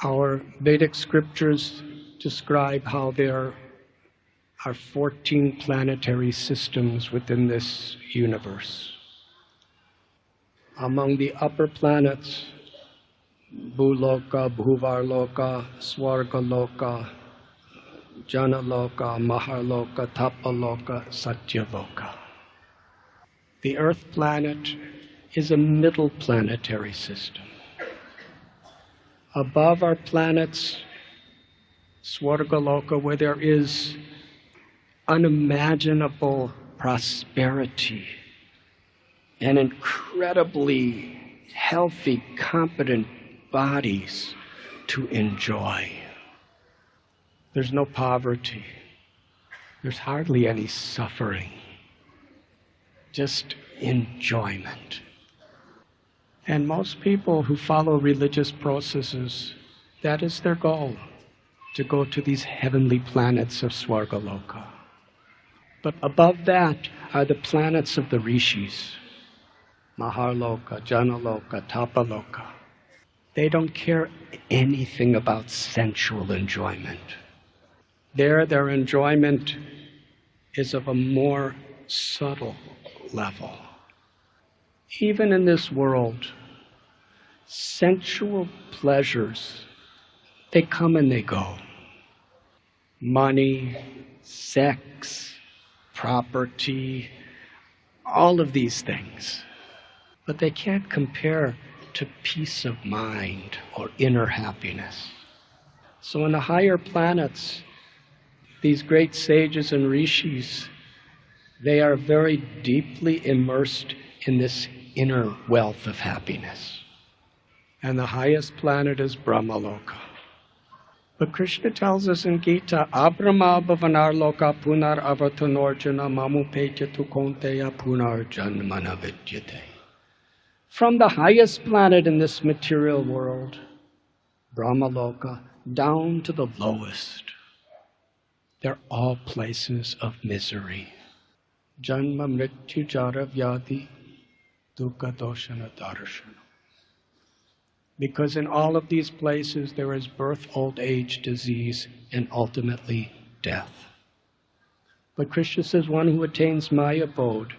Our Vedic scriptures describe how there are 14 planetary systems within this universe. Among the upper planets, Bhuloka, Bhuvarloka, Swargaloka, Janaloka, Maharloka, Tapaloka, Satyaloka. The Earth planet is a middle planetary system. Above our planets, Swargaloka, where there is unimaginable prosperity and incredibly healthy, competent bodies to enjoy. There's no poverty. There's hardly any suffering. Just enjoyment. And most people who follow religious processes, that is their goal, to go to these heavenly planets of Swargaloka. But above that are the planets of the rishis, Maharloka, Janaloka, Tapaloka. They don't care anything about sensual enjoyment. There, their enjoyment is of a more subtle level. Even in this world, sensual pleasures, they come and they go. Money, sex, property, all of these things. But they can't compare to peace of mind or inner happiness. So in the higher planets, these great sages and rishis, they are very deeply immersed in this inner wealth of happiness. And the highest planet is Brahmaloka. But Krishna tells us in Gita, Abrahma bhavanarloka punar avatanorjana mamupetya tu konteya punar janmana vidyate. From the highest planet in this material world, Brahmaloka, down to the lowest, they're all places of misery. Janma mrityu jara vyadi dukkha doshana darshana. Because in all of these places there is birth, old age, disease, and ultimately death. But Krishna says one who attains my abode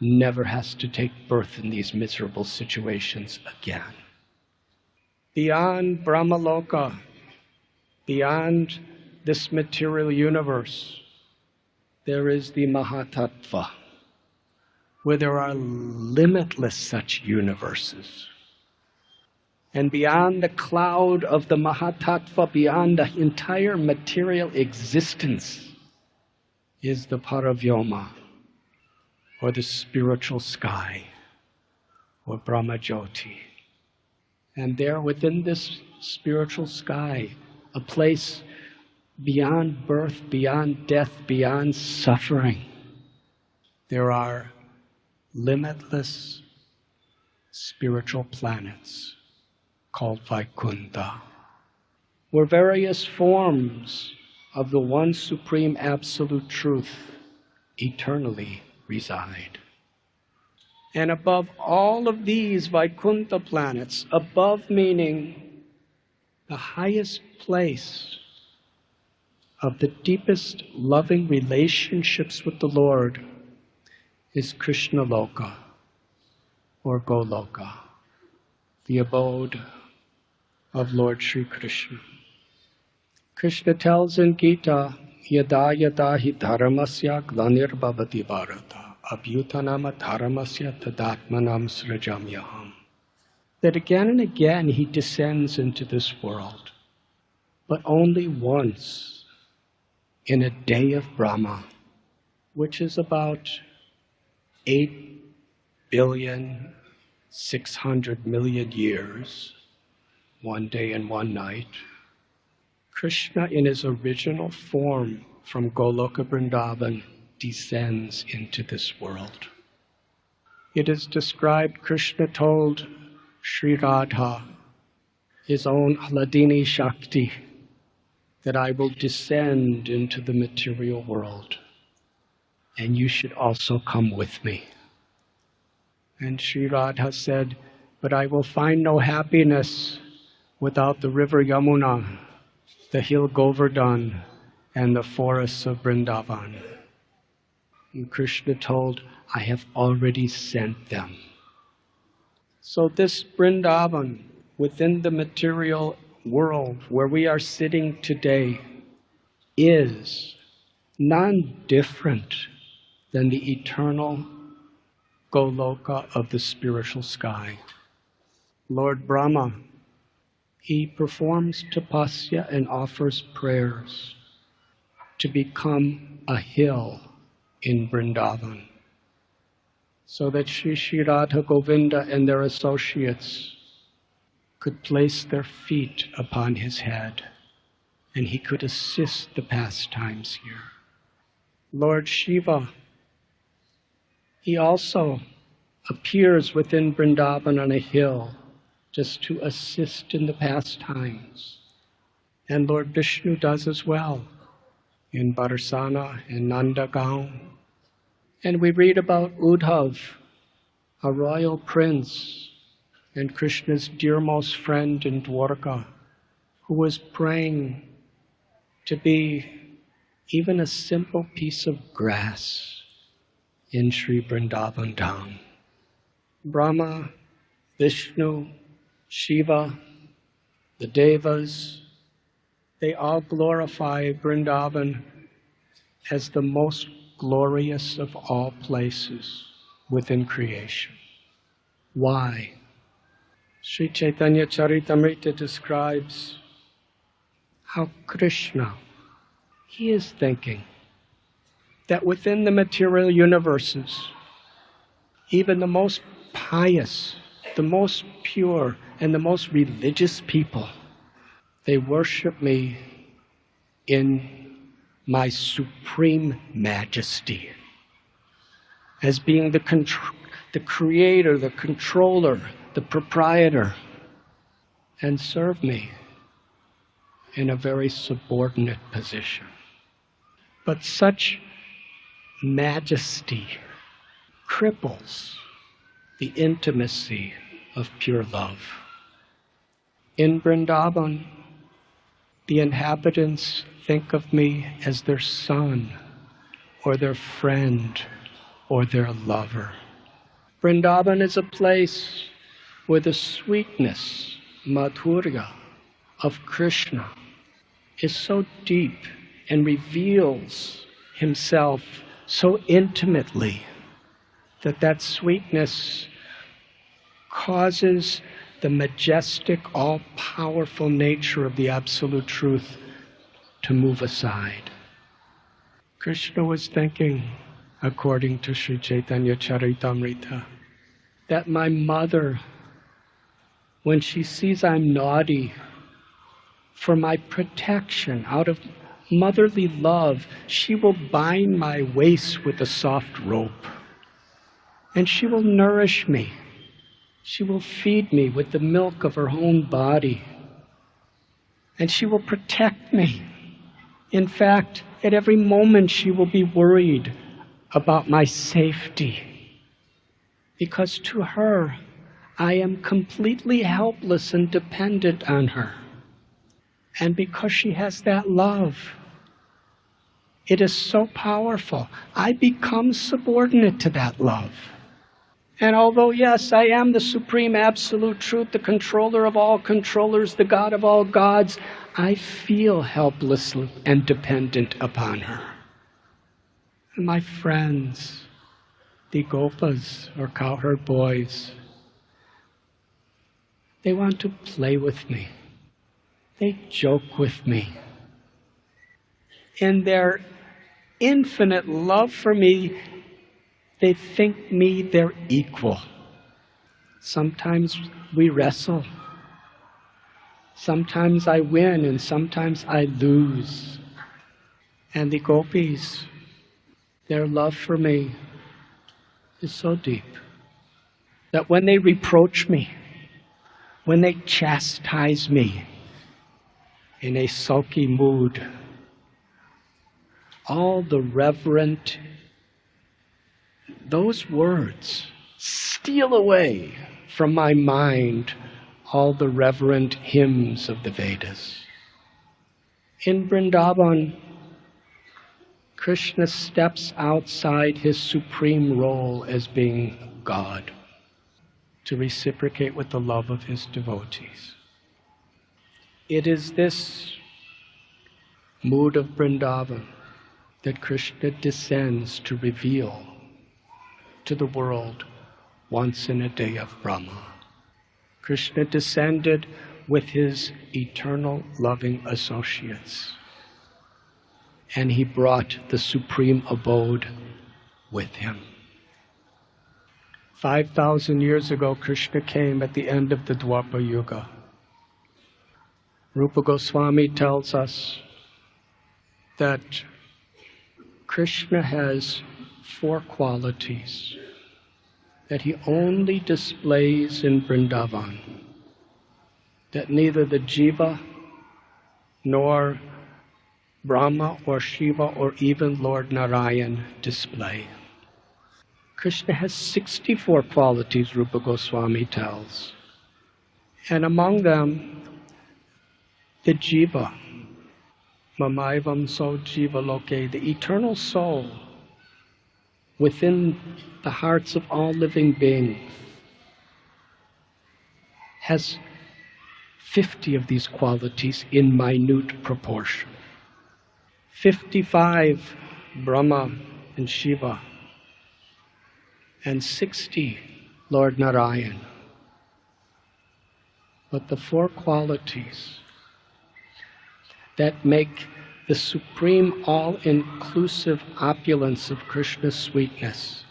never has to take birth in these miserable situations again. Beyond Brahmaloka, beyond this material universe, there is the Mahatattva, where there are limitless such universes. And beyond the cloud of the Mahatattva, beyond the entire material existence, is the Paravyoma, or the spiritual sky, or Brahmajyoti. And there within this spiritual sky, a place beyond birth, beyond death, beyond suffering, there are limitless spiritual planets called Vaikuntha, where various forms of the one supreme absolute truth eternally reside. And above all of these Vaikuntha planets, above meaning the highest place of the deepest loving relationships with the Lord, is Krishna Loka, or Goloka, the abode of Lord Sri Krishna. Krishna tells in Gita, Yada yada hi dharmasya glanir bhavati bharata abhyutanama dharmasya tadatmanam srajamyaham. That again and again he descends into this world, but only once in a day of Brahma, which is about 8,600,000,000 years, one day and one night. Krishna in his original form from Goloka Vrindavan descends into this world. It is described, Krishna told Sri Radha, his own Hladini Shakti, that I will descend into the material world, and you should also come with me. And Sri Radha said, but I will find no happiness without the river Yamuna, the hill Govardhan, and the forests of Vrindavan. And Krishna told, I have already sent them. So this Vrindavan, within the material world where we are sitting today, is none different than the eternal Goloka of the spiritual sky. Lord Brahma, he performs tapasya and offers prayers to become a hill in Vrindavan, so that Sri Radha Govinda and their associates could place their feet upon his head, and he could assist the pastimes here. Lord Shiva, he also appears within Vrindavan on a hill just to assist in the pastimes. And Lord Vishnu does as well in Barsana and Nandagaon. And we read about Uddhav, a royal prince and Krishna's dearmost friend in Dwarka, who was praying to be even a simple piece of grass in Sri Vrindavan Dham. Brahma, Vishnu, Shiva, the Devas, they all glorify Vrindavan as the most glorious of all places within creation. Why? Sri Chaitanya Charitamrita describes how Krishna, he is thinking that within the material universes, even the most pious, the most pure, and the most religious people, they worship me in my supreme majesty, as being the creator, the controller, the proprietor, and serve me in a very subordinate position. But such majesty cripples the intimacy of pure love. In Vrindavan, the inhabitants think of me as their son, or their friend, or their lover. Vrindavan is a place where the sweetness, madhurya, of Krishna is so deep and reveals himself so intimately that sweetness causes the majestic, all-powerful nature of the Absolute Truth to move aside. Krishna was thinking, according to Sri Chaitanya Charitamrita, that my mother, when she sees I'm naughty, for my protection, out of motherly love, she will bind my waist with a soft rope, and she will nourish me. She will feed me with the milk of her own body, and she will protect me. In fact, at every moment she will be worried about my safety, because to her, I am completely helpless and dependent on her. And because she has that love, it is so powerful. I become subordinate to that love. And although, yes, I am the supreme absolute truth, the controller of all controllers, the God of all gods, I feel helpless and dependent upon her. And my friends, the gopas, or cowherd boys, they want to play with me. They joke with me. In their infinite love for me, they think me their equal. Sometimes we wrestle. Sometimes I win and sometimes I lose. And the gopis, their love for me is so deep that when they reproach me, when they chastise me in a sulky mood, all the reverent, those words steal away from my mind all the reverent hymns of the Vedas. In Vrindavan, Krishna steps outside his supreme role as being God to reciprocate with the love of his devotees. It is this mood of Vrindavan that Krishna descends to reveal to the world once in a day of Brahma. Krishna descended with his eternal loving associates, and he brought the supreme abode with him. 5,000 years ago, Krishna came at the end of the Dwapara Yuga. Rupa Goswami tells us that Krishna has 4 qualities that he only displays in Vrindavan, that neither the Jiva nor Brahma or Shiva or even Lord Narayan display. Krishna has 64 qualities, Rupa Goswami tells. And among them, the Jiva, Mamaivam So Jiva Loke, the eternal soul within the hearts of all living beings, has 50 of these qualities in minute proportion. 55 Brahma and Shiva, and 60 Lord Narayan. But the 4 qualities that make the supreme all-inclusive opulence of Krishna's sweetness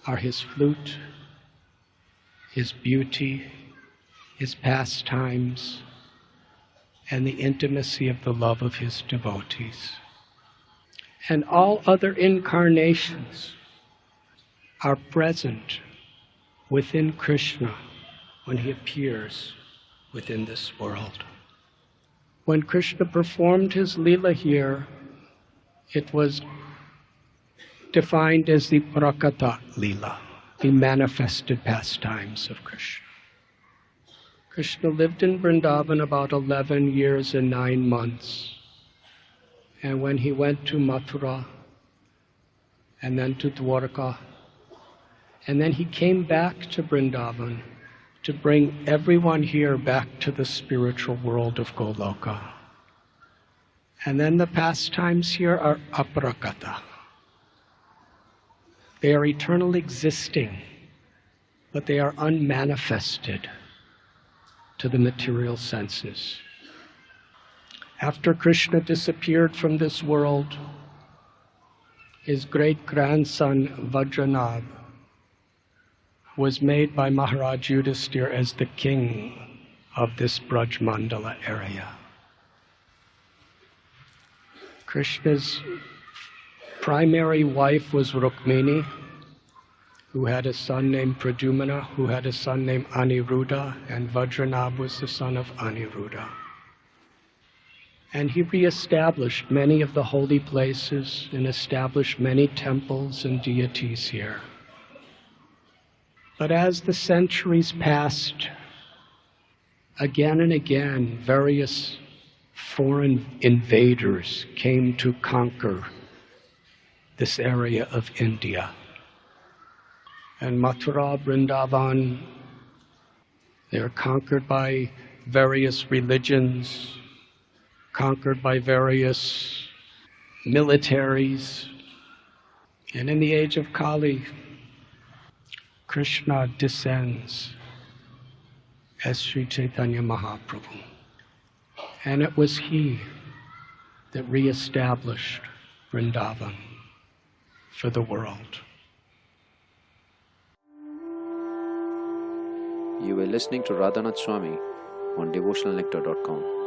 are his flute, his beauty, his pastimes, and the intimacy of the love of his devotees. And all other incarnations are present within Krishna when he appears within this world. When Krishna performed his Leela here, it was defined as the Prakata Leela, the manifested pastimes of Krishna. Krishna lived in Vrindavan about 11 years and 9 months. And when he went to Mathura, and then to Dwarka, and then he came back to Vrindavan to bring everyone here back to the spiritual world of Goloka. And then the pastimes here are aparakata. They are eternal existing, but they are unmanifested to the material senses. After Krishna disappeared from this world, his great-grandson Vajranabh was made by Maharaj Yudhisthira as the king of this Braj Mandala area. Krishna's primary wife was Rukmini, who had a son named Pradyumna, who had a son named Aniruddha, and Vajranabh was the son of Aniruddha. And he reestablished many of the holy places and established many temples and deities here. But as the centuries passed, again and again, various foreign invaders came to conquer this area of India. And Mathura, Vrindavan, they are conquered by various religions, conquered by various militaries. And in the age of Kali, Krishna descends as Sri Chaitanya Mahaprabhu. And it was he that re-established Vrindavan for the world. You were listening to Radhanath Swami on devotionalnectar.com.